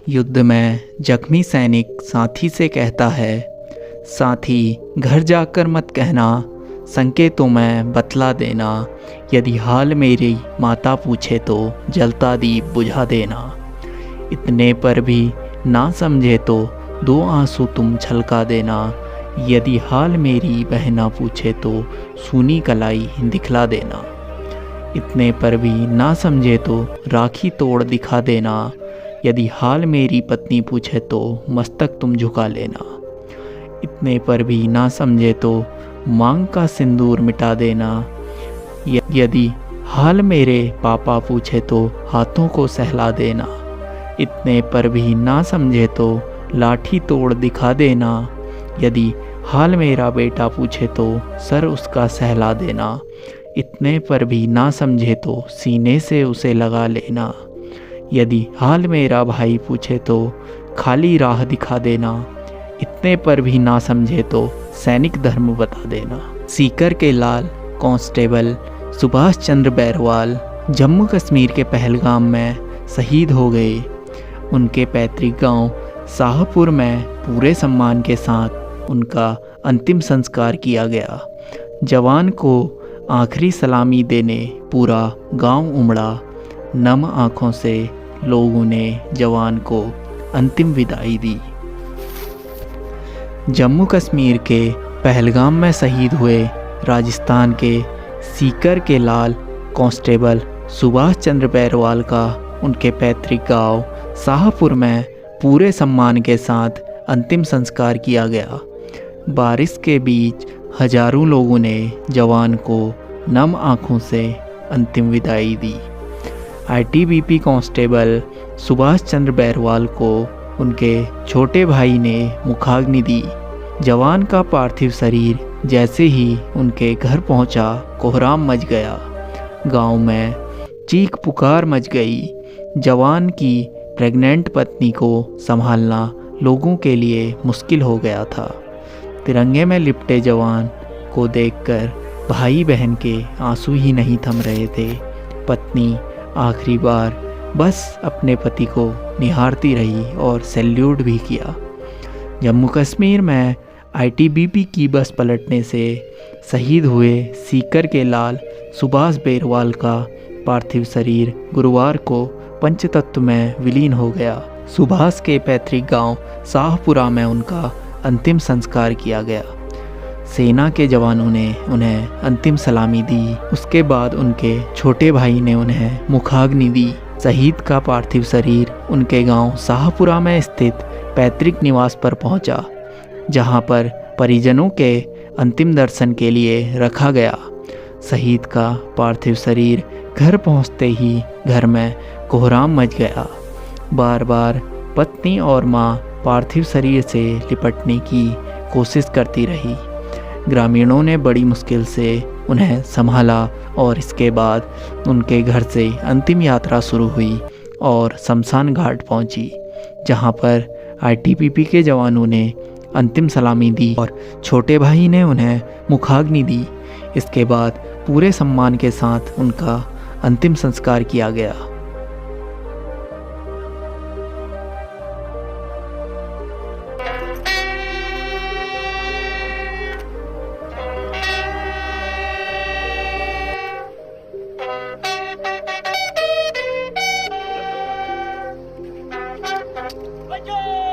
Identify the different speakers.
Speaker 1: युद्ध में जख्मी सैनिक साथी से कहता है, साथी घर जाकर मत कहना, संकेतों में बतला देना, यदि हाल मेरी माता पूछे तो जलता दीप बुझा देना। इतने पर भी ना समझे तो दो आंसू तुम छलका देना, यदि हाल मेरी बहना पूछे तो सूनी कलाई दिखला देना। इतने पर भी ना समझे तो राखी तोड़ दिखा देना, यदि हाल मेरी पत्नी पूछे तो मस्तक तुम झुका लेना। इतने पर भी ना समझे तो मांग का सिंदूर मिटा देना, यदि हाल मेरे पापा पूछे तो हाथों को सहला देना। इतने पर भी ना समझे तो लाठी तोड़ दिखा देना, यदि हाल मेरा बेटा पूछे तो सर उसका सहला देना। इतने पर भी ना समझे तो सीने से उसे लगा लेना, यदि हाल मेरा भाई पूछे तो खाली राह दिखा देना। इतने पर भी ना समझे तो सैनिक धर्म बता देना। सीकर के लाल कांस्टेबल सुभाष चंद्र बैरवाल जम्मू कश्मीर के पहलगाम में शहीद हो गए। उनके पैतृक गांव शाहपुर में पूरे सम्मान के साथ उनका अंतिम संस्कार किया गया। जवान को आखिरी सलामी देने पूरा गांव उमड़ा। नम आंखों से लोगों ने जवान को अंतिम विदाई दी। जम्मू कश्मीर के पहलगाम में शहीद हुए राजस्थान के सीकर के लाल कांस्टेबल सुभाष चंद्र बैरवाल का उनके पैतृक गांव शाहपुर में पूरे सम्मान के साथ अंतिम संस्कार किया गया। बारिश के बीच हजारों लोगों ने जवान को नम आंखों से अंतिम विदाई दी। आईटीबीपी कांस्टेबल सुभाष चंद्र बैरवाल को उनके छोटे भाई ने मुखाग्नि दी। जवान का पार्थिव शरीर जैसे ही उनके घर पहुंचा, कोहराम मच गया। गांव में चीख पुकार मच गई। जवान की प्रेग्नेंट पत्नी को संभालना लोगों के लिए मुश्किल हो गया था। तिरंगे में लिपटे जवान को देखकर भाई बहन के आंसू ही नहीं थम रहे थे। पत्नी आखिरी बार बस अपने पति को निहारती रही और सैल्यूट भी किया। जम्मू कश्मीर में आईटीबीपी की बस पलटने से शहीद हुए सीकर के लाल सुभाष बैरवाल का पार्थिव शरीर गुरुवार को पंचतत्व में विलीन हो गया। सुभाष के पैतृक गांव शाहपुरा में उनका अंतिम संस्कार किया गया। सेना के जवानों ने उन्हें अंतिम सलामी दी। उसके बाद उनके छोटे भाई ने उन्हें मुखाग्नि दी। शहीद का पार्थिव शरीर उनके गांव शाहपुरा में स्थित पैतृक निवास पर पहुंचा, जहां पर परिजनों के अंतिम दर्शन के लिए रखा गया। शहीद का पार्थिव शरीर घर पहुंचते ही घर में कोहराम मच गया। बार बार पत्नी और मां पार्थिव शरीर से लिपटने की कोशिश करती रही। ग्रामीणों ने बड़ी मुश्किल से उन्हें संभाला और इसके बाद उनके घर से अंतिम यात्रा शुरू हुई और शमशान घाट पहुंची, जहां पर आईटीबीपी के जवानों ने अंतिम सलामी दी और छोटे भाई ने उन्हें मुखाग्नि दी। इसके बाद पूरे सम्मान के साथ उनका अंतिम संस्कार किया गया।
Speaker 2: बचाओ